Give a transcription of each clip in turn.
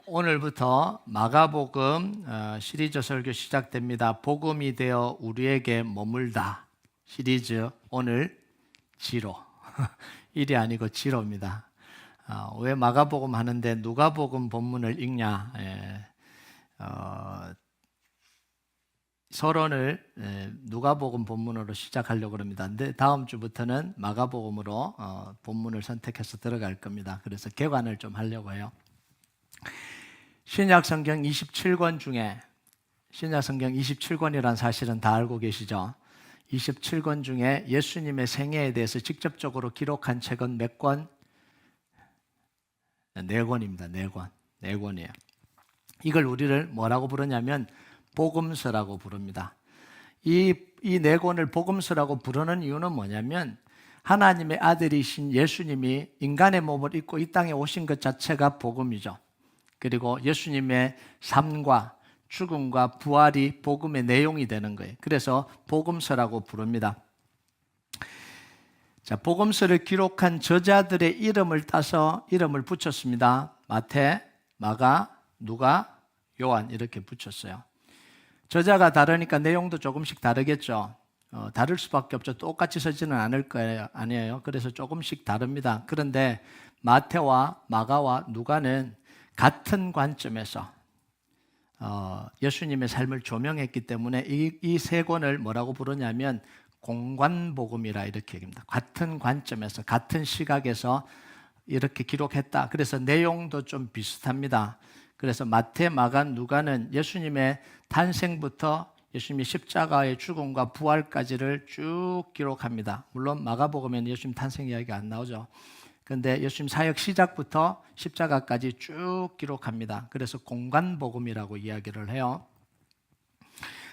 오늘부터 마가복음 시리즈 설교 시작됩니다. 복음이 되어 우리에게 머물다 시리즈. 오늘 지로 일이 아니고 지로입니다. 왜 마가복음 하는데 누가복음 본문을 읽냐? 서론을 누가복음 본문으로 시작하려고 합니다. 근데 다음 주부터는 마가복음으로 본문을 선택해서 들어갈 겁니다. 그래서 개관을 좀 하려고 해요. 신약 성경 27권 중에, 신약 성경 27권이란 사실은 다 알고 계시죠? 27권 중에 예수님의 생애에 대해서 직접적으로 기록한 책은 몇 권? 4권입니다. 4권이에요. 이걸 우리를 뭐라고 부르냐면 복음서라고 부릅니다. 이 4권을 복음서라고 부르는 이유는 뭐냐면 하나님의 아들이신 예수님이 인간의 몸을 입고 이 땅에 오신 것 자체가 복음이죠. 그리고 예수님의 삶과 죽음과 부활이 복음의 내용이 되는 거예요. 그래서 복음서라고 부릅니다. 자, 복음서를 기록한 저자들의 이름을 따서 이름을 붙였습니다. 마태, 마가, 누가, 요한 이렇게 붙였어요. 저자가 다르니까 내용도 조금씩 다르겠죠. 다를 수밖에 없죠. 똑같이 쓰지는 않을 거예요. 아니에요. 그래서 조금씩 다릅니다. 그런데 마태와 마가와 누가는 같은 관점에서 예수님의 삶을 조명했기 때문에 이 세 권을 뭐라고 부르냐면 공관복음이라 이렇게 얘기합니다. 같은 관점에서 같은 시각에서 이렇게 기록했다. 그래서 내용도 좀 비슷합니다. 그래서 마태, 마가, 누가는 예수님의 탄생부터 예수님의 십자가의 죽음과 부활까지를 쭉 기록합니다. 물론 마가복음에는 예수님 탄생 이야기가 안 나오죠. 그런데 예수님 사역 시작부터 십자가까지 쭉 기록합니다. 그래서 공관복음이라고 이야기를 해요.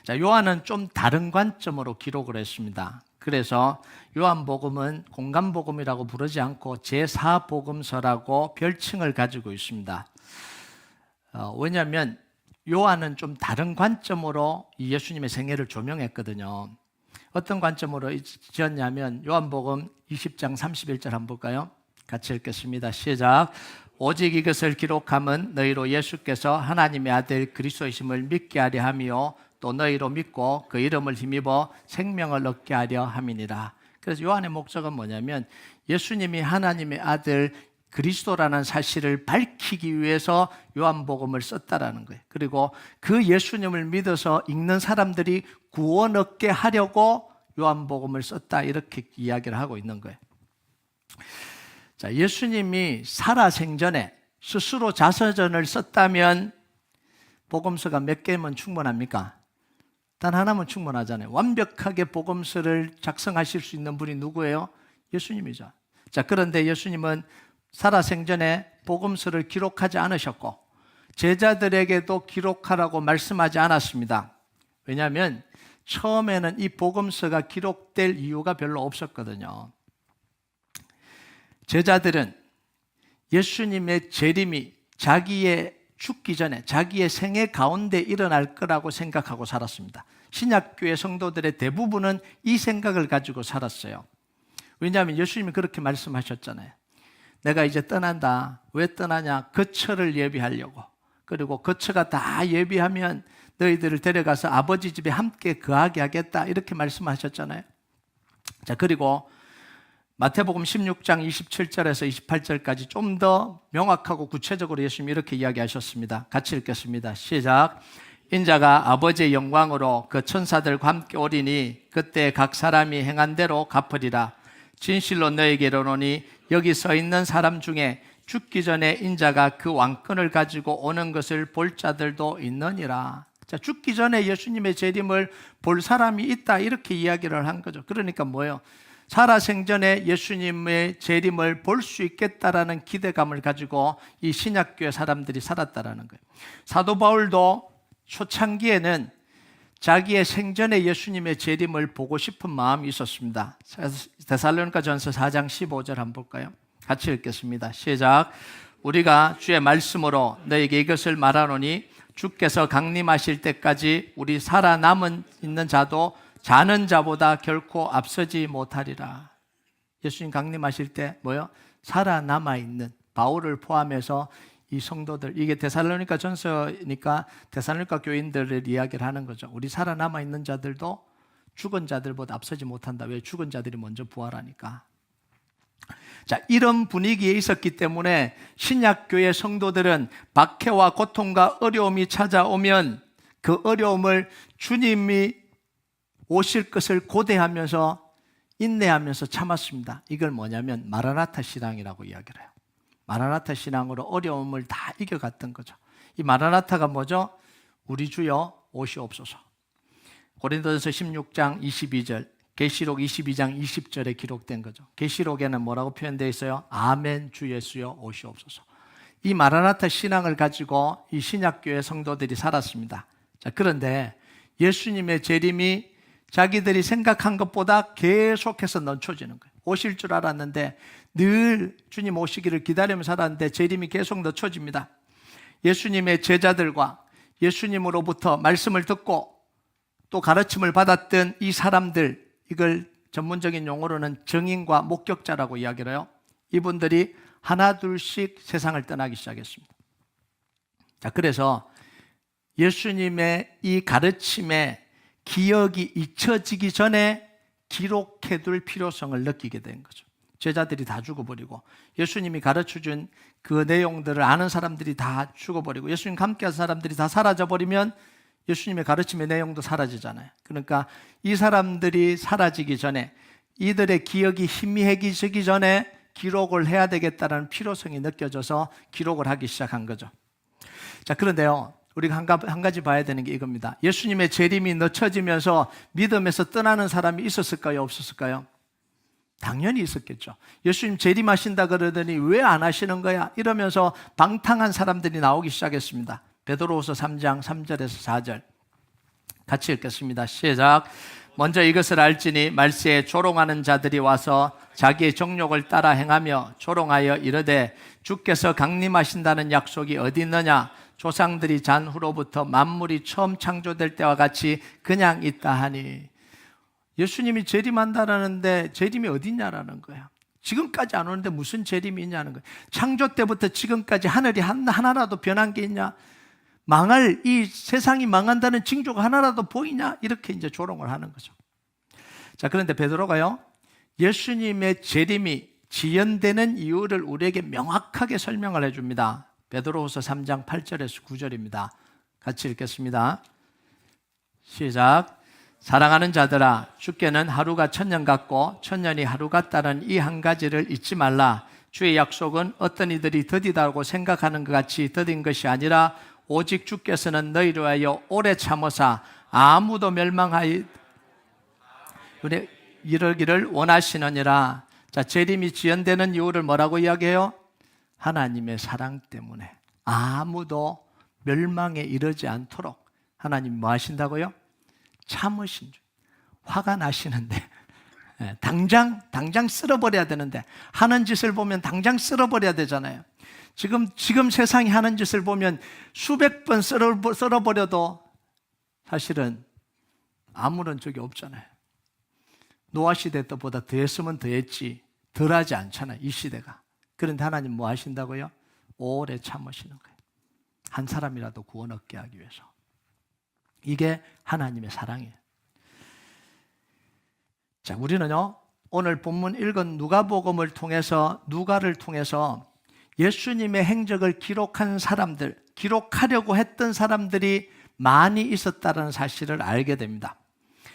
자, 요한은 좀 다른 관점으로 기록을 했습니다. 그래서 요한복음은 공관복음이라고 부르지 않고 제4복음서라고 별칭을 가지고 있습니다. 왜냐하면 요한은 좀 다른 관점으로 이 예수님의 생애를 조명했거든요. 어떤 관점으로 지었냐면 요한복음 20장 31절 한번 볼까요? 같이 읽겠습니다. 시작. 오직 이것을 기록함은 너희로 예수께서 하나님의 아들 그리스도이심을 믿게 하려 함이요 또 너희로 믿고 그 이름을 힘입어 생명을 얻게 하려 함이니라. 그래서 요한의 목적은 뭐냐면 예수님이 하나님의 아들 그리스도라는 사실을 밝히기 위해서 요한복음을 썼다라는 거예요. 그리고 그 예수님을 믿어서 읽는 사람들이 구원 얻게 하려고 요한복음을 썼다, 이렇게 이야기를 하고 있는 거예요. 자, 예수님이 살아생전에 스스로 자서전을 썼다면 복음서가 몇 개면 충분합니까? 단 하나면 충분하잖아요. 완벽하게 복음서를 작성하실 수 있는 분이 누구예요? 예수님이죠. 자, 그런데 예수님은 살아생전에 복음서를 기록하지 않으셨고 제자들에게도 기록하라고 말씀하지 않았습니다. 왜냐하면 처음에는 이 복음서가 기록될 이유가 별로 없었거든요. 제자들은 예수님의 재림이 자기의 죽기 전에 자기의 생애 가운데 일어날 거라고 생각하고 살았습니다. 신약교회 성도들의 대부분은 이 생각을 가지고 살았어요. 왜냐하면 예수님이 그렇게 말씀하셨잖아요. 내가 이제 떠난다. 왜 떠나냐? 거처를 예비하려고. 그리고 거처가 다 예비하면 너희들을 데려가서 아버지 집에 함께 거하게 하겠다. 이렇게 말씀하셨잖아요. 자, 그리고 마태복음 16장 27절에서 28절까지 좀 더 명확하고 구체적으로 예수님이 이렇게 이야기하셨습니다. 같이 읽겠습니다. 시작. 인자가 아버지의 영광으로 그 천사들과 함께 오리니 그때 각 사람이 행한 대로 갚으리라. 진실로 너에게 이르노니 여기 서 있는 사람 중에 죽기 전에 인자가 그 왕권을 가지고 오는 것을 볼 자들도 있느니라. 자, 죽기 전에 예수님의 재림을 볼 사람이 있다, 이렇게 이야기를 한 거죠. 그러니까 뭐예요? 살아생전에 예수님의 재림을 볼 수 있겠다라는 기대감을 가지고 이 신약교회 사람들이 살았다라는 거예요. 사도 바울도 초창기에는 자기의 생전에 예수님의 재림을 보고 싶은 마음이 있었습니다. 데살로니가전서 4장 15절 한번 볼까요? 같이 읽겠습니다. 시작. 우리가 주의 말씀으로 너에게 이것을 말하노니 주께서 강림하실 때까지 우리 살아남은 있는 자도 자는 자보다 결코 앞서지 못하리라. 예수님 강림하실 때 뭐요? 살아남아 있는 바울을 포함해서 이 성도들, 이게 데살로니가 전서니까 데살로니가 교인들을 이야기를 하는 거죠. 우리 살아남아 있는 자들도 죽은 자들보다 앞서지 못한다. 왜? 죽은 자들이 먼저 부활하니까. 자, 이런 분위기에 있었기 때문에 신약교회 성도들은 박해와 고통과 어려움이 찾아오면 그 어려움을 주님이 오실 것을 고대하면서 인내하면서 참았습니다. 이걸 뭐냐면 마라나타 신앙이라고 이야기를 해요. 마라나타 신앙으로 어려움을 다 이겨갔던 거죠. 이 마라나타가 뭐죠? 우리 주여 오시옵소서. 고린도전서 16장 22절, 계시록 22장 20절에 기록된 거죠. 계시록에는 뭐라고 표현되어 있어요? 아멘 주 예수여 오시옵소서. 이 마라나타 신앙을 가지고 이 신약교회 성도들이 살았습니다. 자, 그런데 예수님의 재림이 자기들이 생각한 것보다 계속해서 늦춰지는 거예요. 오실 줄 알았는데 늘 주님 오시기를 기다리면서 살았는데 재림이 계속 늦춰집니다. 예수님의 제자들과 예수님으로부터 말씀을 듣고 또 가르침을 받았던 이 사람들, 이걸 전문적인 용어로는 증인과 목격자라고 이야기를 해요. 이분들이 하나 둘씩 세상을 떠나기 시작했습니다. 자, 그래서 예수님의 이 가르침에 기억이 잊혀지기 전에 기록해둘 필요성을 느끼게 된 거죠. 제자들이 다 죽어버리고 예수님이 가르쳐준 그 내용들을 아는 사람들이 다 죽어버리고 예수님과 함께한 사람들이 다 사라져버리면 예수님의 가르침의 내용도 사라지잖아요. 그러니까 이 사람들이 사라지기 전에, 이들의 기억이 희미해지기 전에 기록을 해야 되겠다는 필요성이 느껴져서 기록을 하기 시작한 거죠. 자, 그런데요, 우리가 한 가지 봐야 되는 게 이겁니다. 예수님의 재림이 늦춰지면서 믿음에서 떠나는 사람이 있었을까요? 없었을까요? 당연히 있었겠죠. 예수님 재림하신다 그러더니 왜 안 하시는 거야? 이러면서 방탕한 사람들이 나오기 시작했습니다. 베드로후서 3장 3절에서 4절 같이 읽겠습니다. 시작. 먼저 이것을 알지니 말세에 조롱하는 자들이 와서 자기의 정욕을 따라 행하며 조롱하여 이르되 주께서 강림하신다는 약속이 어디 있느냐? 조상들이 잔 후로부터 만물이 처음 창조될 때와 같이 그냥 있다 하니. 예수님이 재림한다라는데 재림이 어디 있냐라는 거야. 지금까지 안 오는데 무슨 재림이 있냐는 거야. 창조 때부터 지금까지 하늘이 하나라도 변한 게 있냐? 망할, 이 세상이 망한다는 징조가 하나라도 보이냐? 이렇게 이제 조롱을 하는 거죠. 자, 그런데 베드로가요, 예수님의 재림이 지연되는 이유를 우리에게 명확하게 설명을 해줍니다. 베드로후서 3장 8절에서 9절입니다. 같이 읽겠습니다. 시작. 사랑하는 자들아, 주께는 하루가 천년 같고 천년이 하루 같다는 이 한 가지를 잊지 말라. 주의 약속은 어떤 이들이 더디다고 생각하는 것 같이 더딘 것이 아니라 오직 주께서는 너희를 위하여 오래 참으사 아무도 멸망하여 이르기를 원하시느니라. 자, 재림이 지연되는 이유를 뭐라고 이야기해요? 하나님의 사랑 때문에 아무도 멸망에 이르지 않도록 하나님이 뭐 하신다고요? 참으신 줄. 화가 나시는데 당장 쓸어버려야 되는데 하는 짓을 보면 당장 쓸어버려야 되잖아요. 지금 세상이 하는 짓을 보면 수백 번 쓸어버려도 사실은 아무런 적이 없잖아요. 노아 시대 때보다 더했으면 더했지 덜하지 않잖아요, 이 시대가. 그런데 하나님 뭐 하신다고요? 오래 참으시는 거예요. 한 사람이라도 구원 얻게 하기 위해서. 이게 하나님의 사랑이에요. 자, 우리는요, 오늘 본문 읽은 누가복음을 통해서, 누가를 통해서 예수님의 행적을 기록한 사람들, 기록하려고 했던 사람들이 많이 있었다는 사실을 알게 됩니다.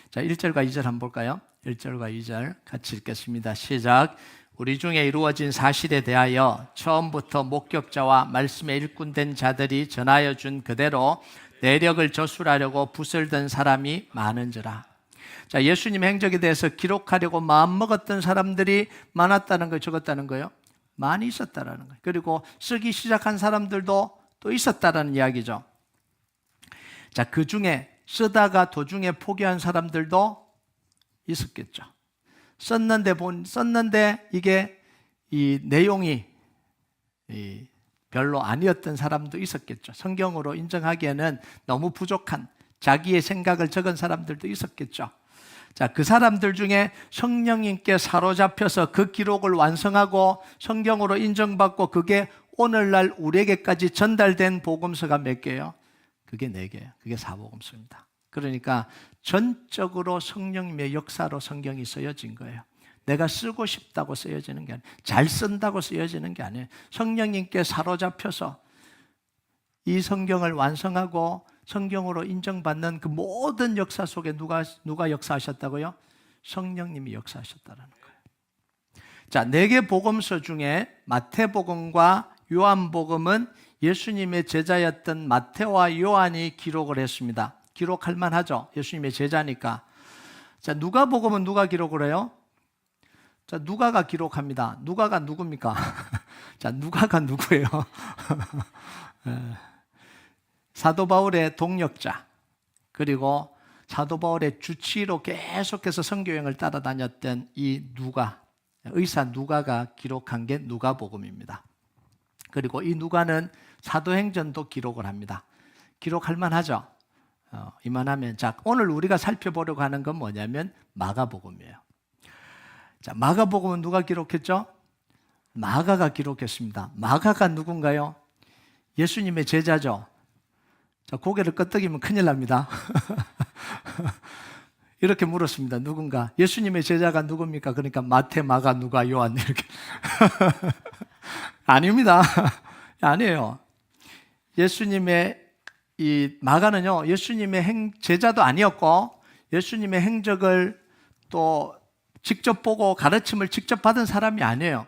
자, 1절과 2절 한번 볼까요? 1절과 2절 같이 읽겠습니다. 시작. 우리 중에 이루어진 사실에 대하여 처음부터 목격자와 말씀에 일꾼된 자들이 전하여 준 그대로 내력을 저술하려고 붓을 든 사람이 많은지라. 자, 예수님의 행적에 대해서 기록하려고 마음먹었던 사람들이 많았다는 거, 적었다는 거예요. 많이 있었다는 거예요. 그리고 쓰기 시작한 사람들도 또 있었다는 이야기죠. 자, 그 중에 쓰다가 도중에 포기한 사람들도 있었겠죠. 썼는데 이게 이 내용이 별로 아니었던 사람도 있었겠죠. 성경으로 인정하기에는 너무 부족한 자기의 생각을 적은 사람들도 있었겠죠. 자, 그 사람들 중에 성령님께 사로잡혀서 그 기록을 완성하고 성경으로 인정받고 그게 오늘날 우리에게까지 전달된 복음서가 몇 개예요? 그게 4개예요. 그게 사복음서입니다. 그러니까 전적으로 성령님의 역사로 성경이 쓰여진 거예요. 내가 쓰고 싶다고 쓰여지는 게 아니에요. 잘 쓴다고 쓰여지는 게 아니에요. 성령님께 사로잡혀서 이 성경을 완성하고 성경으로 인정받는 그 모든 역사 속에 누가 역사하셨다고요? 성령님이 역사하셨다는 거예요. 자, 4개 복음서 중에 마태복음과 요한복음은 예수님의 제자였던 마태와 요한이 기록을 했습니다. 기록할 만하죠. 예수님의 제자니까. 자, 누가복음은 누가 기록을 해요? 자, 누가가 기록합니다. 누가가 누굽니까? 자, 누가가 누구예요? 사도 바울의 동역자, 그리고 사도 바울의 주치의로 계속해서 선교여행을 따라다녔던 이 누가, 의사 누가가 기록한 게 누가복음입니다. 그리고 이 누가는 사도행전도 기록을 합니다. 기록할 만하죠. 이만하면. 자, 오늘 우리가 살펴보려고 하는 건 뭐냐면 마가복음이에요. 자, 마가복음은 누가 기록했죠? 마가가 기록했습니다. 마가가 누군가요? 예수님의 제자죠. 자, 고개를 끄덕이면 큰일 납니다. 이렇게 물었습니다. 누군가? 예수님의 제자가 누굽니까? 그러니까 마태, 마가, 누가, 요한 이렇게. 아닙니다. 아니에요. 예수님의 이 마가는요, 예수님의 제자도 아니었고 예수님의 행적을 또 직접 보고 가르침을 직접 받은 사람이 아니에요.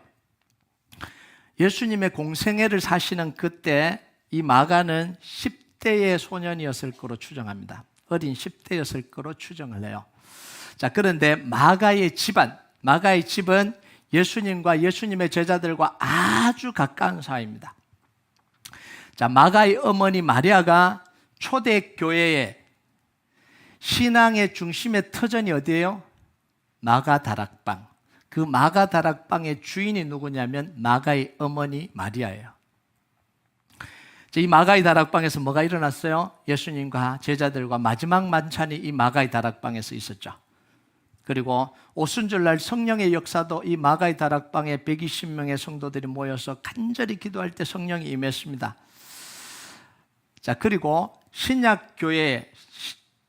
예수님의 공생애를 사시는 그때 이 마가는 10대의 소년이었을 거로 추정합니다. 어린 10대였을 거로 추정을 해요. 자, 그런데 마가의 집은 예수님과 예수님의 제자들과 아주 가까운 사이입니다. 자, 마가의 어머니 마리아가 초대교회의 신앙의 중심의 터전이 어디예요? 마가 다락방. 그 마가 다락방의 주인이 누구냐면 마가의 어머니 마리아예요. 자, 이 마가의 다락방에서 뭐가 일어났어요? 예수님과 제자들과 마지막 만찬이 이 마가의 다락방에서 있었죠. 그리고 오순절날 성령의 역사도 이 마가의 다락방에 120명의 성도들이 모여서 간절히 기도할 때 성령이 임했습니다. 자, 그리고 신약교회에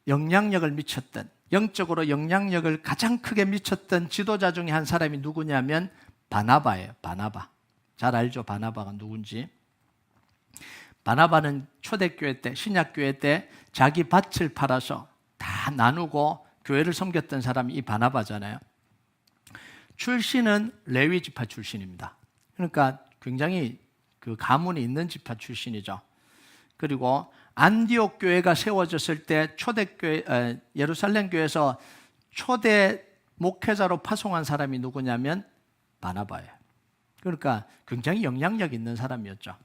영향력을 미쳤던, 영적으로 영향력을 가장 크게 미쳤던 지도자 중에 한 사람이 누구냐면 바나바예요. 바나바. 잘 알죠? 바나바가 누군지. 바나바는 초대교회 때, 신약교회 때 자기 밭을 팔아서 다 나누고 교회를 섬겼던 사람이 이 바나바잖아요. 출신은 레위 지파 출신입니다. 그러니까 굉장히 그 가문이 있는 지파 출신이죠. 그리고 안디옥 교회가 세워졌을 때 초대교회, 예루살렘 교회에서 초대 목회자로 파송한 사람이 누구냐면 바나바예요. 그러니까 굉장히 영향력 있는 사람이었죠.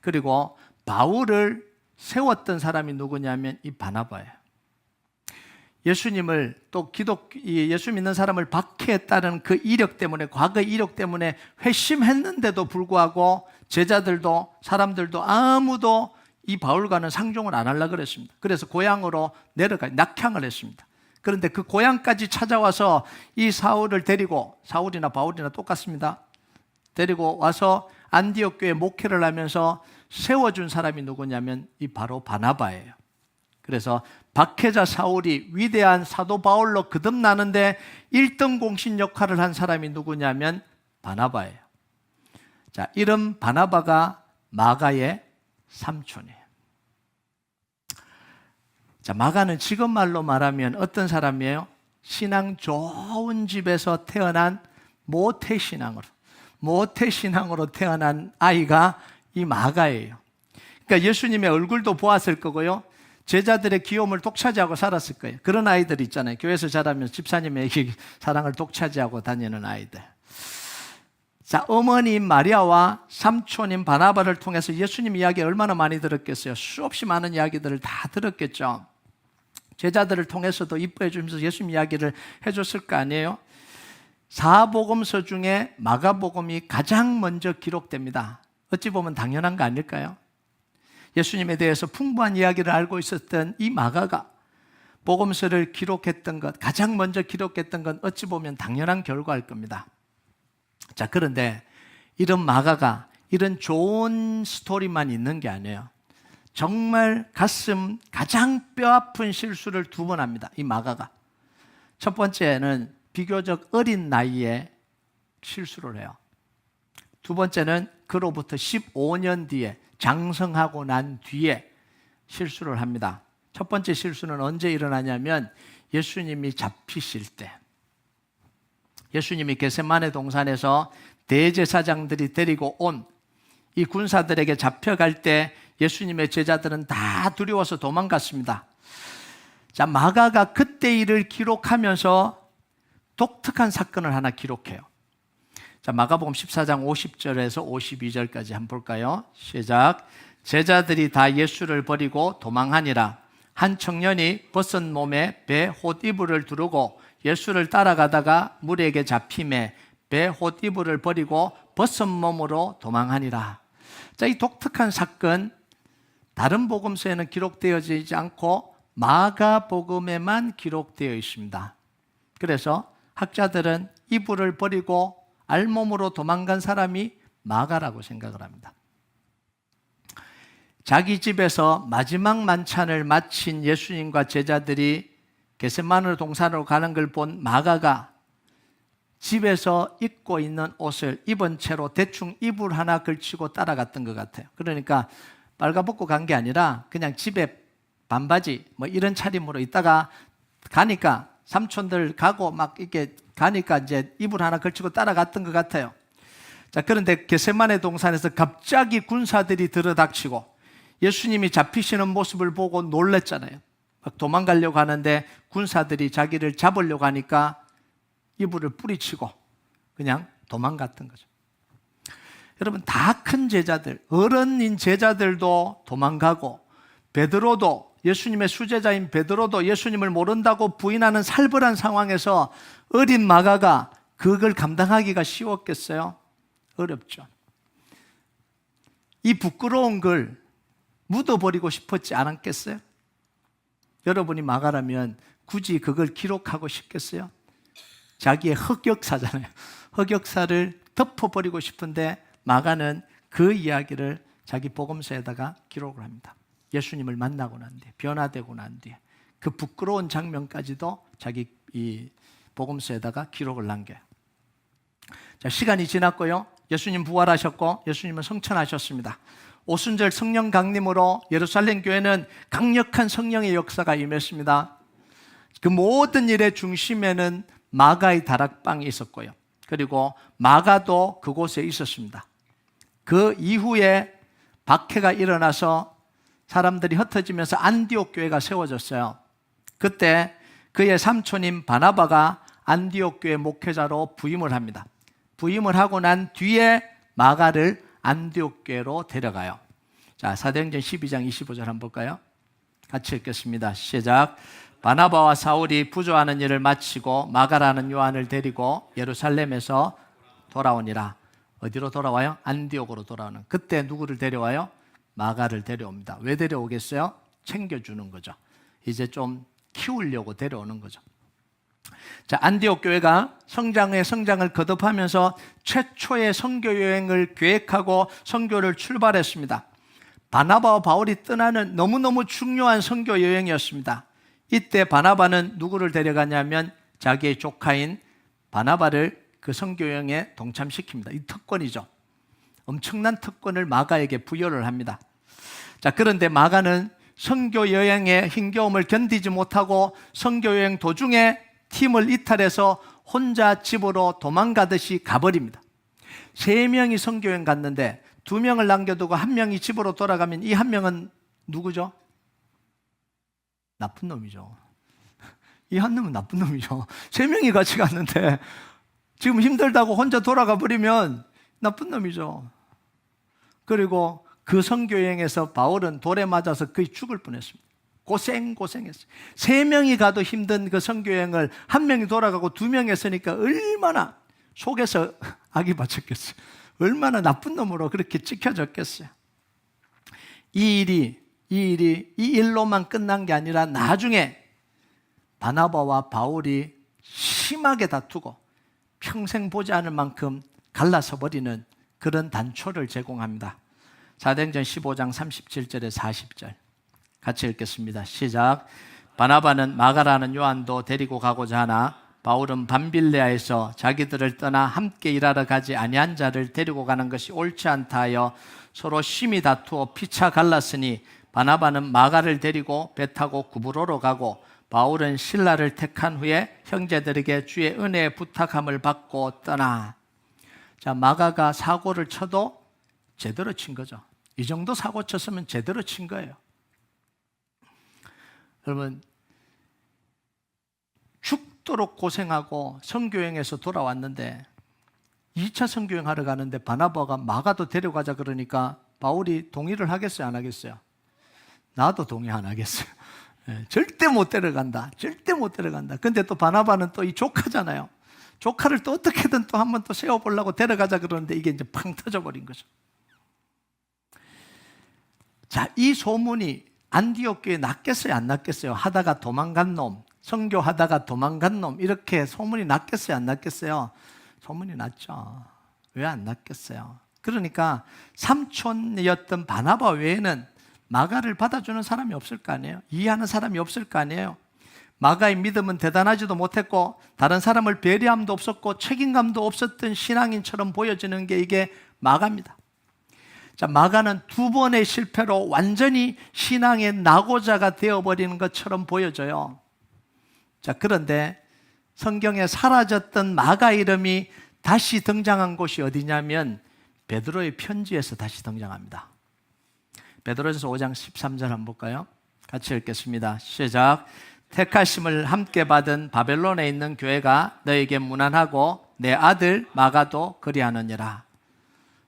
그리고 바울을 세웠던 사람이 누구냐면 이 바나바예요. 예수님을 또 예수 믿는 사람을 박해했다는 그 이력 때문에, 과거 이력 때문에 회심했는데도 불구하고 제자들도 사람들도 아무도 이 바울과는 상종을 안 하려고 그랬습니다. 그래서 고향으로 낙향을 했습니다. 그런데 그 고향까지 찾아와서 이 사울을 데리고, 사울이나 바울이나 똑같습니다. 데리고 와서 안디옥 교회 목회를 하면서 세워준 사람이 누구냐면 이 바로 바나바예요. 그래서 박해자 사울이 위대한 사도 바울로 거듭나는데 1등 공신 역할을 한 사람이 누구냐면 바나바예요. 자, 이름 바나바가 마가의 삼촌이에요. 자, 마가는 지금 말로 말하면 어떤 사람이에요? 신앙 좋은 집에서 태어난 모태신앙으로 태어난 아이가 이 마가예요. 그러니까 예수님의 얼굴도 보았을 거고요. 제자들의 귀여움을 독차지하고 살았을 거예요. 그런 아이들 있잖아요. 교회에서 자라면서 집사님의 사랑을 독차지하고 다니는 아이들. 자, 어머니인 마리아와 삼촌인 바나바를 통해서 예수님 이야기 얼마나 많이 들었겠어요? 수없이 많은 이야기들을 다 들었겠죠. 제자들을 통해서도 이뻐해 주면서 예수님 이야기를 해줬을 거 아니에요? 사복음서 중에 마가복음이 가장 먼저 기록됩니다. 어찌 보면 당연한 거 아닐까요? 예수님에 대해서 풍부한 이야기를 알고 있었던 이 마가가 복음서를 기록했던 것, 가장 먼저 기록했던 건 어찌 보면 당연한 결과일 겁니다. 자, 그런데 이런 마가가 이런 좋은 스토리만 있는 게 아니에요. 정말 가장 뼈아픈 실수를 두 번 합니다. 이 마가가. 첫 번째는 비교적 어린 나이에 실수를 해요. 두 번째는 그로부터 15년 뒤에 장성하고 난 뒤에 실수를 합니다. 첫 번째 실수는 언제 일어나냐면 예수님이 잡히실 때, 예수님이 겟세마네 동산에서 대제사장들이 데리고 온 이 군사들에게 잡혀갈 때 예수님의 제자들은 다 두려워서 도망갔습니다. 자, 마가가 그때 일을 기록하면서 독특한 사건을 하나 기록해요. 자, 마가복음 14장 50절에서 52절까지 한번 볼까요? 시작. 제자들이 다 예수를 버리고 도망하니라. 한 청년이 벗은 몸에 배 홑이불을 두르고 예수를 따라가다가 무리에게 잡힘에 배 홑이불을 버리고 벗은 몸으로 도망하니라. 자, 이 독특한 사건 다른 복음서에는 기록되어지지 않고 마가복음에만 기록되어 있습니다. 그래서 학자들은 이불을 버리고 알몸으로 도망간 사람이 마가라고 생각을 합니다. 자기 집에서 마지막 만찬을 마친 예수님과 제자들이 겟세마네 동산으로 가는 걸 본 마가가 집에서 입고 있는 옷을 입은 채로 대충 이불 하나 걸치고 따라갔던 것 같아요. 그러니까 빨가벗고 간 게 아니라 그냥 집에 반바지 뭐 이런 차림으로 있다가 가니까 삼촌들 가고 막 이렇게 가니까 이제 이불 하나 걸치고 따라갔던 것 같아요. 자, 그런데 겟세마네 동산에서 갑자기 군사들이 들어닥치고 예수님이 잡히시는 모습을 보고 놀랬잖아요. 막 도망가려고 하는데 군사들이 자기를 잡으려고 하니까 이불을 뿌리치고 그냥 도망갔던 거죠. 여러분, 다 큰 제자들, 어른인 제자들도 도망가고 베드로도, 예수님의 수제자인 베드로도 예수님을 모른다고 부인하는 살벌한 상황에서 어린 마가가 그걸 감당하기가 쉬웠겠어요? 어렵죠. 이 부끄러운 걸 묻어버리고 싶었지 않았겠어요? 여러분이 마가라면 굳이 그걸 기록하고 싶겠어요? 자기의 흑역사잖아요. 흑역사를 덮어버리고 싶은데 마가는 그 이야기를 자기 복음서에다가 기록을 합니다. 예수님을 만나고 난 뒤에, 변화되고 난 뒤에 그 부끄러운 장면까지도 자기 이 복음서에다가 기록을 남겨요. 자, 시간이 지났고요. 예수님 부활하셨고 예수님은 성천하셨습니다. 오순절 성령 강림으로 예루살렘 교회는 강력한 성령의 역사가 임했습니다. 그 모든 일의 중심에는 마가의 다락방이 있었고요. 그리고 마가도 그곳에 있었습니다. 그 이후에 박해가 일어나서 사람들이 흩어지면서 안디옥 교회가 세워졌어요. 그때 그의 삼촌인 바나바가 안디옥 교회 목회자로 부임을 합니다. 부임을 하고 난 뒤에 마가를 안디옥 교회로 데려가요. 자, 사도행전 12장 25절 한번 볼까요? 같이 읽겠습니다. 시작. 바나바와 사울이 부조하는 일을 마치고 마가라는 요한을 데리고 예루살렘에서 돌아오니라. 어디로 돌아와요? 안디옥으로 돌아오는. 그때 누구를 데려와요? 마가를 데려옵니다. 왜 데려오겠어요? 챙겨주는 거죠. 이제 좀 키우려고 데려오는 거죠. 자, 안디옥 교회가 성장의 성장을 거듭하면서 최초의 선교 여행을 계획하고 선교를 출발했습니다. 바나바와 바울이 떠나는 너무너무 중요한 선교 여행이었습니다. 이때 바나바는 누구를 데려가냐면 자기의 조카인 바나바를 그 선교 여행에 동참시킵니다. 이 특권이죠. 엄청난 특권을 마가에게 부여를 합니다. 자, 그런데 마가는 선교 여행의 힘겨움을 견디지 못하고 선교 여행 도중에 팀을 이탈해서 혼자 집으로 도망가듯이 가버립니다. 3명이 선교 여행 갔는데 2명을 남겨두고 1명이 집으로 돌아가면 이 1명은 누구죠? 나쁜 놈이죠. 이 한 놈은 나쁜 놈이죠. 3명이 같이 갔는데 지금 힘들다고 혼자 돌아가 버리면 나쁜 놈이죠. 그리고 그 선교여행에서 바울은 돌에 맞아서 거의 죽을 뻔했습니다. 고생했어요. 3명이 가도 힘든 그 선교여행을 1명이 돌아가고 2명이 했으니까 얼마나 속에서 악이 받쳤겠어요. 얼마나 나쁜 놈으로 그렇게 찍혀졌겠어요. 이 일로만 끝난 게 아니라 나중에 바나바와 바울이 심하게 다투고 평생 보지 않을 만큼 갈라서 버리는 그런 단초를 제공합니다. 사도행전 15장 37절에 40절 같이 읽겠습니다. 시작. 바나바는 마가라는 요한도 데리고 가고자 하나 바울은 밤빌레아에서 자기들을 떠나 함께 일하러 가지 아니한 자를 데리고 가는 것이 옳지 않다 하여 서로 심히 다투어 피차 갈랐으니 바나바는 마가를 데리고 배 타고 구브로로 가고 바울은 실라를 택한 후에 형제들에게 주의 은혜의 부탁함을 받고 떠나. 자, 마가가 사고를 쳐도 제대로 친 거죠. 이 정도 사고 쳤으면 제대로 친 거예요. 여러분, 죽도록 고생하고 선교행에서 돌아왔는데 2차 선교행 하러 가는데 바나바가 마가도 데려가자 그러니까 바울이 동의를 하겠어요, 안 하겠어요? 나도 동의 안 하겠어요. 절대 못 데려간다. 절대 못 데려간다. 근데 또 바나바는 또 이 조카잖아요. 조카를 또 어떻게든 또 한번 또 세워보려고 데려가자 그러는데 이게 이제 팡 터져버린 거죠. 자, 이 소문이 안디옥 교회에 났겠어요, 안 났겠어요? 하다가 도망간 놈, 선교하다가 도망간 놈, 이렇게 소문이 났겠어요, 안 났겠어요? 소문이 났죠. 왜 안 났겠어요? 그러니까 삼촌이었던 바나바 외에는 마가를 받아주는 사람이 없을 거 아니에요? 이해하는 사람이 없을 거 아니에요? 마가의 믿음은 대단하지도 못했고 다른 사람을 배려함도 없었고 책임감도 없었던 신앙인처럼 보여지는 게 이게 마가입니다. 자, 마가는 두 번의 실패로 완전히 신앙의 낙오자가 되어버리는 것처럼 보여져요. 자, 그런데 성경에 사라졌던 마가 이름이 다시 등장한 곳이 어디냐면 베드로의 편지에서 다시 등장합니다. 베드로전서 5장 13절 한번 볼까요? 같이 읽겠습니다. 시작. 택하심을 함께 받은 바벨론에 있는 교회가 너에게 문안하고 내 아들 마가도 그리하느니라.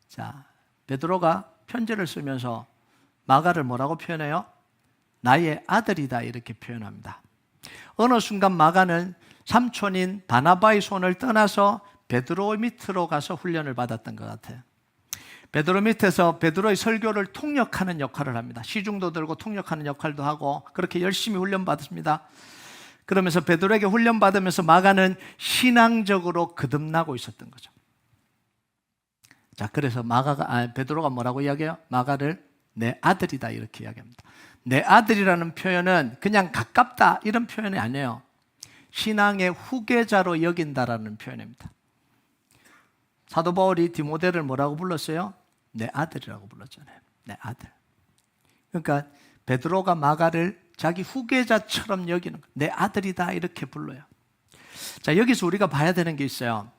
자, 베드로가 편지를 쓰면서 마가를 뭐라고 표현해요? 나의 아들이다 이렇게 표현합니다. 어느 순간 마가는 삼촌인 바나바의 손을 떠나서 베드로 밑으로 가서 훈련을 받았던 것 같아요. 베드로 밑에서 베드로의 설교를 통역하는 역할을 합니다. 시중도 들고 통역하는 역할도 하고 그렇게 열심히 훈련받습니다. 그러면서 베드로에게 훈련받으면서 마가는 신앙적으로 거듭나고 있었던 거죠. 자, 그래서 베드로가 뭐라고 이야기해요? 마가를 내 아들이다 이렇게 이야기합니다. 내 아들이라는 표현은 그냥 가깝다 이런 표현이 아니에요. 신앙의 후계자로 여긴다라는 표현입니다. 사도 바울이 디모데를 뭐라고 불렀어요? 내 아들이라고 불렀잖아요. 내 아들. 그러니까 베드로가 마가를 자기 후계자처럼 여기는 거예요. 내 아들이다 이렇게 불러요. 자, 여기서 우리가 봐야 되는 게 있어요.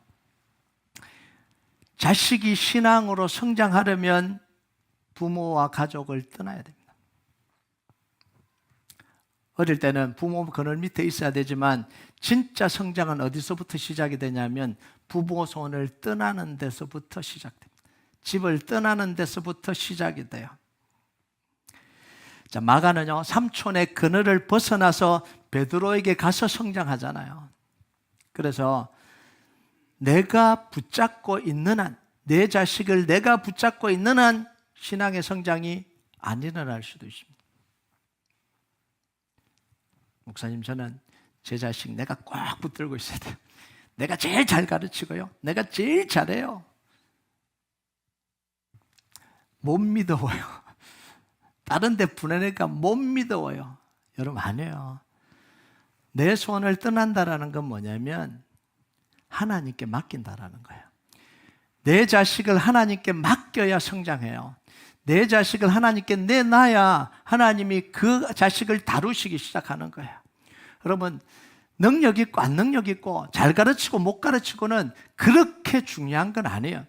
자식이 신앙으로 성장하려면 부모와 가족을 떠나야 됩니다. 어릴 때는 부모 그늘 밑에 있어야 되지만 진짜 성장은 어디서부터 시작이 되냐면 부모 손을 떠나는 데서부터 시작됩니다. 집을 떠나는 데서부터 시작이 돼요. 자, 마가는요, 삼촌의 그늘을 벗어나서 베드로에게 가서 성장하잖아요. 그래서 내가 붙잡고 있는 한, 내 자식을 내가 붙잡고 있는 한 신앙의 성장이 안 일어날 수도 있습니다. 목사님, 저는 제 자식 내가 꼭 붙들고 있어야 돼요. 내가 제일 잘 가르치고요. 내가 제일 잘해요. 못 믿어요. 다른 데 보내니까 못 믿어요. 여러분, 아니에요. 내 손을 떠난다라는 건 뭐냐면 하나님께 맡긴다라는 거예요. 내 자식을 하나님께 맡겨야 성장해요. 내 자식을 하나님께 내놔야 하나님이 그 자식을 다루시기 시작하는 거예요. 여러분, 능력 있고 안 능력 있고 잘 가르치고 못 가르치고는 그렇게 중요한 건 아니에요.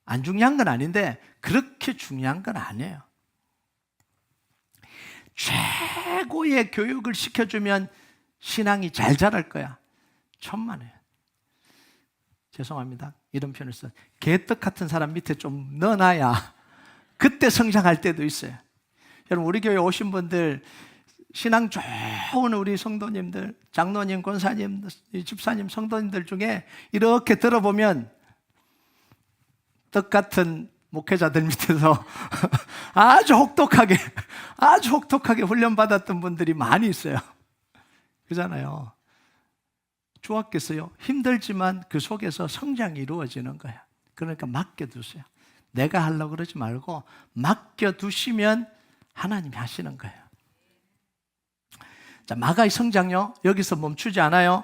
안 중요한 건 아닌데 그렇게 중요한 건 아니에요. 최고의 교육을 시켜주면 신앙이 잘 자랄 거야. 천만에요. 죄송합니다. 이런 표현을 써요. 개떡 같은 사람 밑에 좀 넣어놔야 그때 성장할 때도 있어요. 여러분, 우리 교회 오신 분들, 신앙 좋은 우리 성도님들, 장로님, 권사님, 집사님, 성도님들 중에 이렇게 들어보면 떡 같은 목회자들 밑에서 아주 혹독하게 훈련받았던 분들이 많이 있어요. 그잖아요. 좋았겠어요? 힘들지만 그 속에서 성장이 이루어지는 거야. 그러니까 맡겨두세요. 내가 하려고 그러지 말고 맡겨두시면 하나님이 하시는 거예요. 자, 마가의 성장요, 여기서 멈추지 않아요.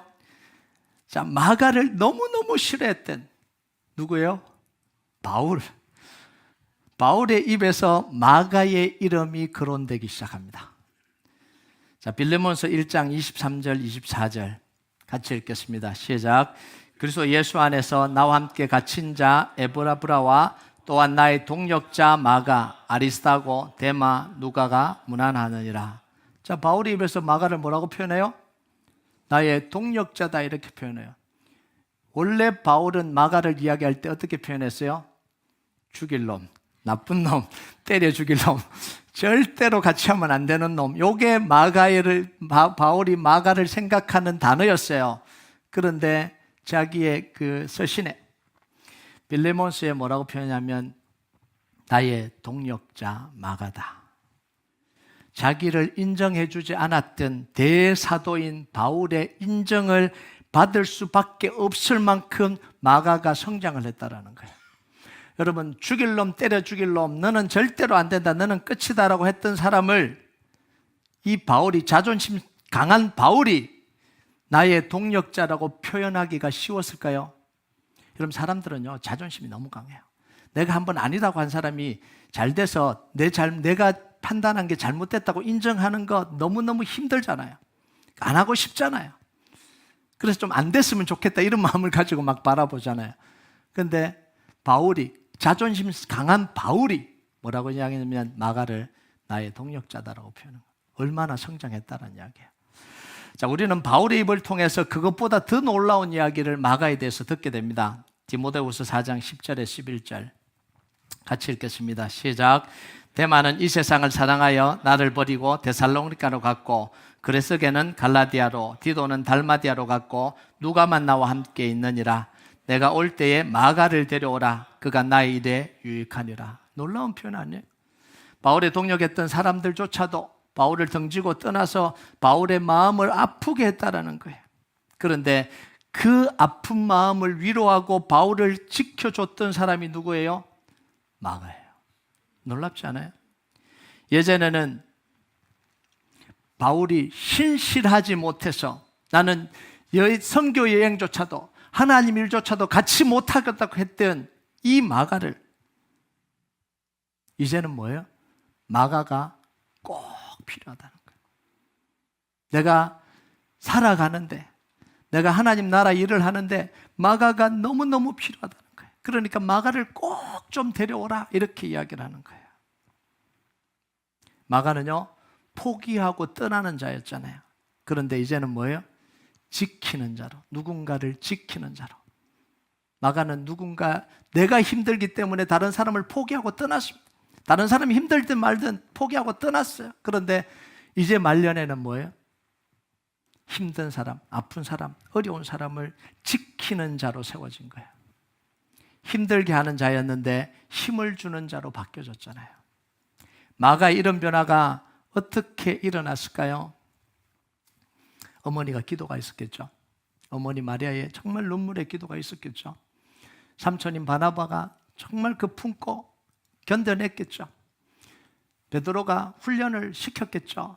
자, 마가를 너무너무 싫어했던 누구예요? 바울. 바울의 입에서 마가의 이름이 거론되기 시작합니다. 자, 빌레몬서 1장 23절, 24절 같이 읽겠습니다. 시작. 그리스도 예수 안에서 나와 함께 갇힌 자 에브라브라와 또한 나의 동역자 마가, 아리스타고, 데마, 누가가 문안하느니라. 자, 바울의 입에서 마가를 뭐라고 표현해요? 나의 동역자다 이렇게 표현해요. 원래 바울은 마가를 이야기할 때 어떻게 표현했어요? 죽일 놈, 나쁜 놈, 때려 죽일 놈, 절대로 같이 하면 안 되는 놈. 요게 바울이 마가를 생각하는 단어였어요. 그런데 자기의 그 서신에 빌레몬스에 뭐라고 표현하냐면 나의 동역자 마가다. 자기를 인정해 주지 않았던 대사도인 바울의 인정을 받을 수밖에 없을 만큼 마가가 성장을 했다라는 거예요. 여러분, 죽일 놈, 때려 죽일 놈, 너는 절대로 안 된다, 너는 끝이다라고 했던 사람을 이 바울이, 자존심 강한 바울이 나의 동역자라고 표현하기가 쉬웠을까요? 여러분, 사람들은요, 자존심이 너무 강해요. 내가 한번 아니라고 한 사람이 잘 돼서 내가 판단한 게 잘못됐다고 인정하는 거 너무너무 힘들잖아요. 안 하고 싶잖아요. 그래서 좀 안 됐으면 좋겠다 이런 마음을 가지고 막 바라보잖아요. 그런데 바울이, 자존심 강한 바울이 뭐라고 이야기하냐면 마가를 나의 동역자다라고 표현해요. 얼마나 성장했다는 이야기예요. 자, 우리는 바울의 입을 통해서 그것보다 더 놀라운 이야기를 마가에 대해서 듣게 됩니다. 디모데후서 4장 10절에 11절 같이 읽겠습니다. 시작. 데마는 이 세상을 사랑하여 나를 버리고 데살로니가로 갔고, 그레스게는 갈라디아로, 디도는 달마디아로 갔고, 누가만 나와 함께 있느니라. 내가 올 때에 마가를 데려오라. 그가 나의 일에 유익하니라. 놀라운 표현 아니에요? 바울의 동역했던 사람들조차도 바울을 등지고 떠나서 바울의 마음을 아프게 했다라는 거예요. 그런데 그 아픈 마음을 위로하고 바울을 지켜줬던 사람이 누구예요? 마가예요. 놀랍지 않아요? 예전에는 바울이 신실하지 못해서 나는 선교 여행조차도 하나님 일조차도 같이 못하겠다고 했던 이 마가를 이제는 뭐예요? 마가가 꼭 필요하다는 거예요. 내가 살아가는데, 내가 하나님 나라 일을 하는데 마가가 너무너무 필요하다는 거예요. 그러니까 마가를 꼭 좀 데려오라 이렇게 이야기를 하는 거예요. 마가는요, 포기하고 떠나는 자였잖아요. 그런데 이제는 뭐예요? 지키는 자로, 누군가를 지키는 자로. 마가는 내가 힘들기 때문에 다른 사람을 포기하고 떠났습니다. 다른 사람이 힘들든 말든 포기하고 떠났어요. 그런데 이제 말년에는 뭐예요? 힘든 사람, 아픈 사람, 어려운 사람을 지키는 자로 세워진 거예요. 힘들게 하는 자였는데 힘을 주는 자로 바뀌어졌잖아요. 마가의 이런 변화가 어떻게 일어났을까요? 어머니가 기도가 있었겠죠. 어머니 마리아의 정말 눈물의 기도가 있었겠죠. 삼촌인 바나바가 정말 그 품고 견뎌냈겠죠. 베드로가 훈련을 시켰겠죠.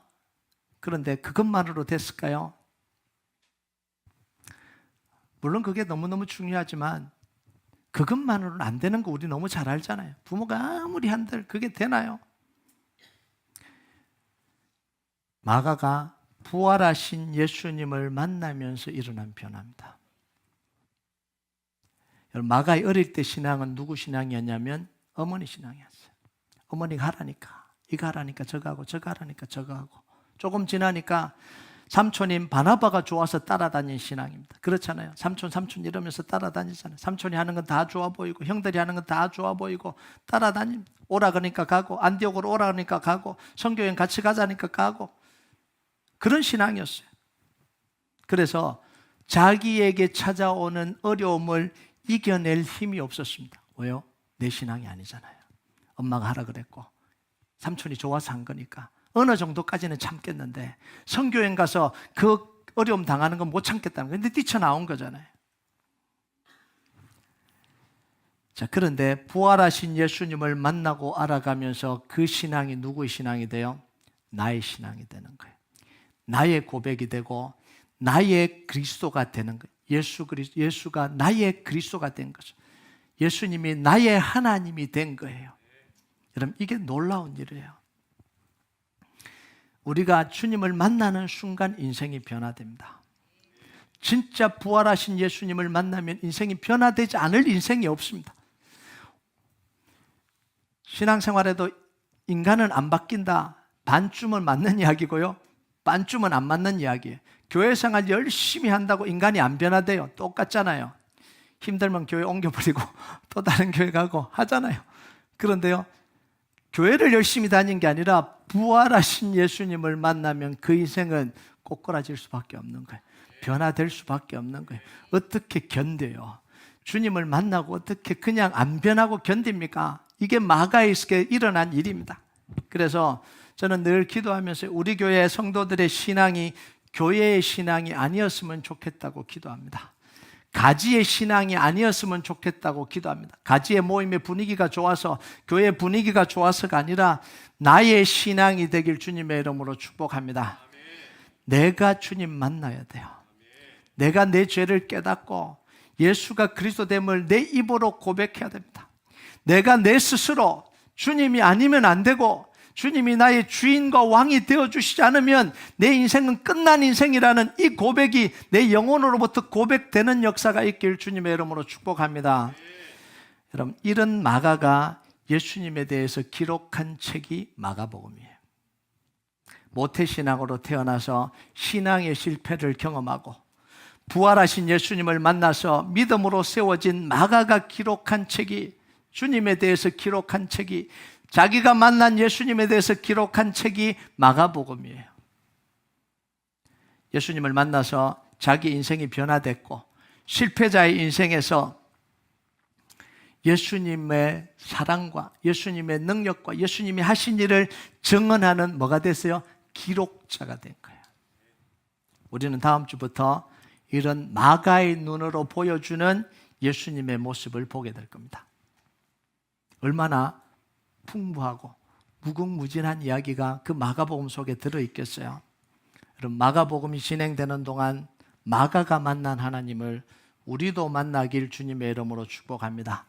그런데 그것만으로 됐을까요? 물론 그게 너무너무 중요하지만 그것만으로는 안 되는 거 우리 너무 잘 알잖아요. 부모가 아무리 한들 그게 되나요? 마가가 부활하신 예수님을 만나면서 일어난 변화입니다. 마가의 어릴 때 신앙은 누구 신앙이었냐면 어머니 신앙이었어요. 어머니가 하라니까 이거 하라니까 저거 하고 저거 하라니까 저거 하고, 조금 지나니까 삼촌인 바나바가 좋아서 따라다닌 신앙입니다. 그렇잖아요. 삼촌 이러면서 따라다니잖아요. 삼촌이 하는 건 다 좋아 보이고 형들이 하는 건 다 좋아 보이고 따라다닙니다. 오라 그러니까 가고, 안디옥으로 오라 그러니까 가고, 선교여행 같이 가자니까 가고, 그런 신앙이었어요. 그래서 자기에게 찾아오는 어려움을 이겨낼 힘이 없었습니다. 왜요? 내 신앙이 아니잖아요. 엄마가 하라 그랬고 삼촌이 좋아서 한 거니까 어느 정도까지는 참겠는데 선교여행 가서 그 어려움 당하는 건 못 참겠다는 거예요. 근데 뛰쳐나온 거잖아요. 자, 그런데 부활하신 예수님을 만나고 알아가면서 그 신앙이 누구의 신앙이 돼요? 나의 신앙이 되는 거예요. 나의 고백이 되고 나의 그리스도가 되는 거예요. 예수가 나의 그리스도가 된 거죠. 예수님이 나의 하나님이 된 거예요. 여러분, 이게 놀라운 일이에요. 우리가 주님을 만나는 순간 인생이 변화됩니다. 진짜 부활하신 예수님을 만나면 인생이 변화되지 않을 인생이 없습니다. 신앙생활에도 인간은 안 바뀐다, 반쯤은 맞는 이야기고요, 반쯤은 안 맞는 이야기예요. 교회생활 열심히 한다고 인간이 안 변화돼요. 똑같잖아요. 힘들면 교회 옮겨버리고 또 다른 교회 가고 하잖아요. 그런데요, 교회를 열심히 다니는 게 아니라 부활하신 예수님을 만나면 그 인생은 꼬꾸라질 수밖에 없는 거예요. 변화될 수밖에 없는 거예요. 어떻게 견뎌요? 주님을 만나고 어떻게 그냥 안 변하고 견딥니까? 이게 마가에서 일어난 일입니다. 그래서 저는 늘 기도하면서 우리 교회 성도들의 신앙이 교회의 신앙이 아니었으면 좋겠다고 기도합니다. 가지의 신앙이 아니었으면 좋겠다고 기도합니다. 가지의 모임의 분위기가 좋아서, 교회 분위기가 좋아서가 아니라 나의 신앙이 되길 주님의 이름으로 축복합니다. 내가 주님 만나야 돼요. 내가 내 죄를 깨닫고 예수가 그리스도됨을 내 입으로 고백해야 됩니다. 내가 내 스스로 주님이 아니면 안 되고 주님이 나의 주인과 왕이 되어주시지 않으면 내 인생은 끝난 인생이라는 이 고백이 내 영혼으로부터 고백되는 역사가 있길 주님의 이름으로 축복합니다. 여러분, 이런 마가가 예수님에 대해서 기록한 책이 마가복음이에요. 모태신앙으로 태어나서 신앙의 실패를 경험하고 부활하신 예수님을 만나서 믿음으로 세워진 마가가 기록한 책이, 주님에 대해서 기록한 책이, 자기가 만난 예수님에 대해서 기록한 책이 마가복음이에요. 예수님을 만나서 자기 인생이 변화됐고 실패자의 인생에서 예수님의 사랑과 예수님의 능력과 예수님이 하신 일을 증언하는 뭐가 됐어요? 기록자가 된 거예요. 우리는 다음 주부터 이런 마가의 눈으로 보여주는 예수님의 모습을 보게 될 겁니다. 얼마나 풍부하고 무궁무진한 이야기가 그 마가복음 속에 들어있겠어요. 그럼 마가복음이 진행되는 동안 마가가 만난 하나님을 우리도 만나길 주님의 이름으로 축복합니다.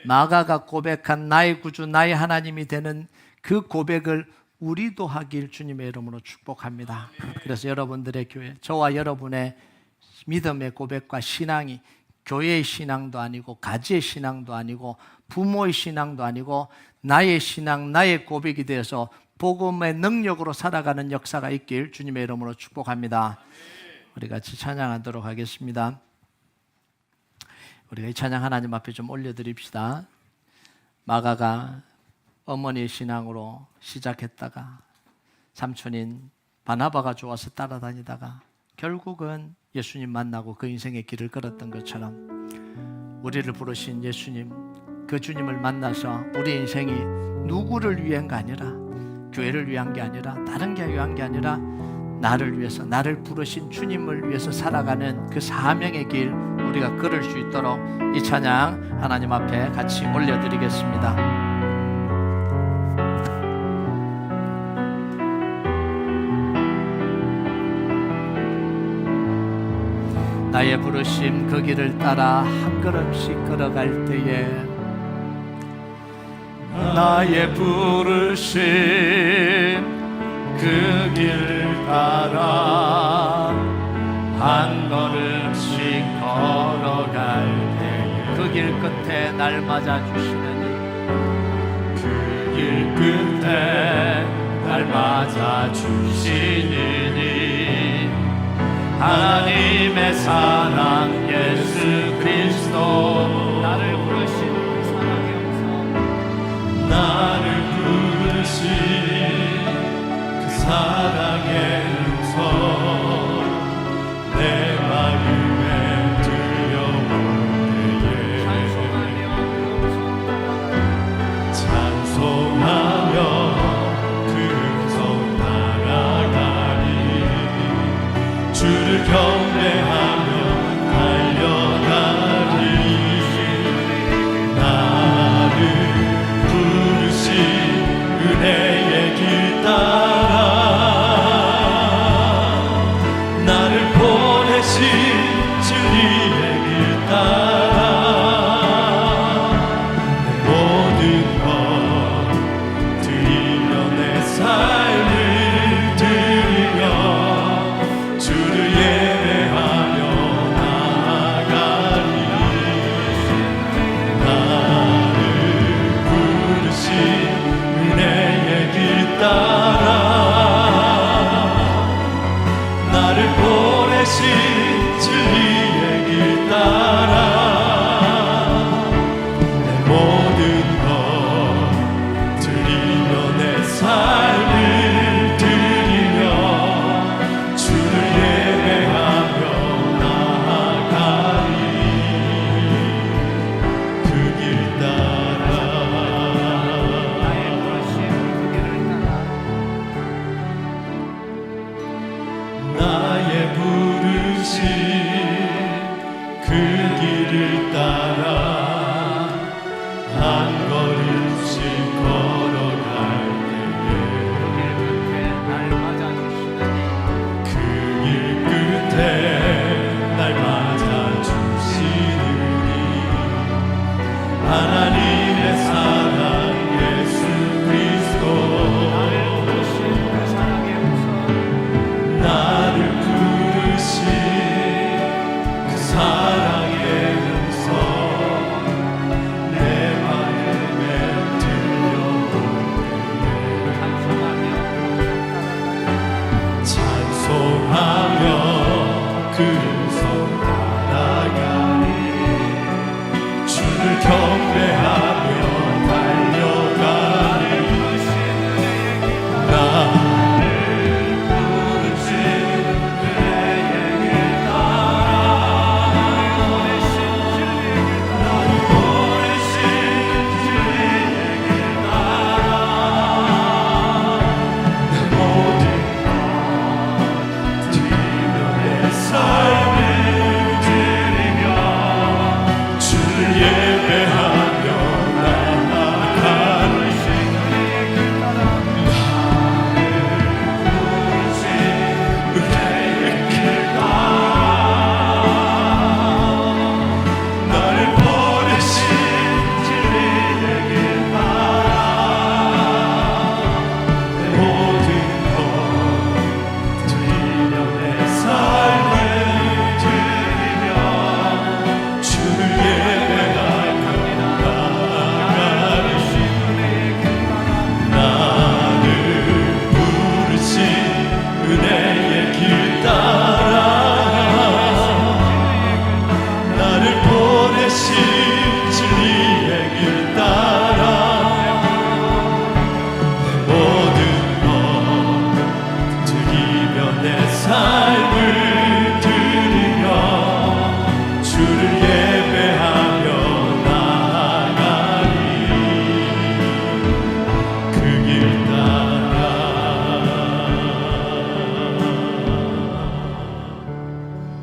마가가 고백한 나의 구주, 나의 하나님이 되는 그 고백을 우리도 하길 주님의 이름으로 축복합니다. 그래서 여러분들의 교회, 저와 여러분의 믿음의 고백과 신앙이 교회의 신앙도 아니고 가지의 신앙도 아니고 부모의 신앙도 아니고 나의 신앙, 나의 고백이 되어서 복음의 능력으로 살아가는 역사가 있길 주님의 이름으로 축복합니다. 우리 같이 찬양하도록 하겠습니다. 우리가 이 찬양 하나님 앞에 좀 올려드립시다. 마가가 어머니의 신앙으로 시작했다가 삼촌인 바나바가 좋아서 따라다니다가 결국은 예수님 만나고 그 인생의 길을 걸었던 것처럼 우리를 부르신 예수님, 그 주님을 만나서 우리 인생이 누구를 위한가 아니라, 교회를 위한 게 아니라, 다른 게 위한 게 아니라 나를 위해서, 나를 부르신 주님을 위해서 살아가는 그 사명의 길 우리가 걸을 수 있도록 이 찬양 하나님 앞에 같이 올려드리겠습니다. 나의 부르심 그 길을 따라 한 걸음씩 걸어갈 때에, 나의 부르심 그 길 따라 한 걸음씩 걸어갈 때에, 그 길 끝에 날 맞아 주시느니, 그 길 끝에 날 맞아 주시느니, 하나님의 사랑 예수 그리스도, 나를 부르신 그 사랑의 음성, 나를 부르신 그 사랑의 음성, 내 마음에 들려올 때에 찬송하며 주를 경배하며 달려가리. 은혜의 길 따라 나를 보내신 주님의 길 따라 내 모든 것 드리며 내 삶을 드리며 주를 예배하며 나아가리. 나를 부르신 은혜의 길 따라 나를 보내신 진리의 길 따라 내 모든 것 드리며 내 삶을 드리며 주를 예배하며 나아가리. 그 길 따라 나의 부르신 그 길을 따라 한 걸음씩 걸어갈 때에 그 길 끝에 날 맞아주시느니 하나님의 사랑 예수 그리스도 나를 부르신 그 사랑의 음성 내 마음에 들려올 때에 찬송하며 그 음성 따라가니 주를 경배하며 달려가니 나를 부르신 은혜의 길 따라 나를 보내신 진리의 길 따라 내 모든 것 드리며 내 삶을 드리며 주를 예배하며 나아가리. 은혜의 길 따라 나를 보내신 진리의 길 따라 내 모든 것 드리며 내 삶을 드리며 주를 예배하며 나아가리. 나를 부르신 은혜의 길 따라 나를 보내신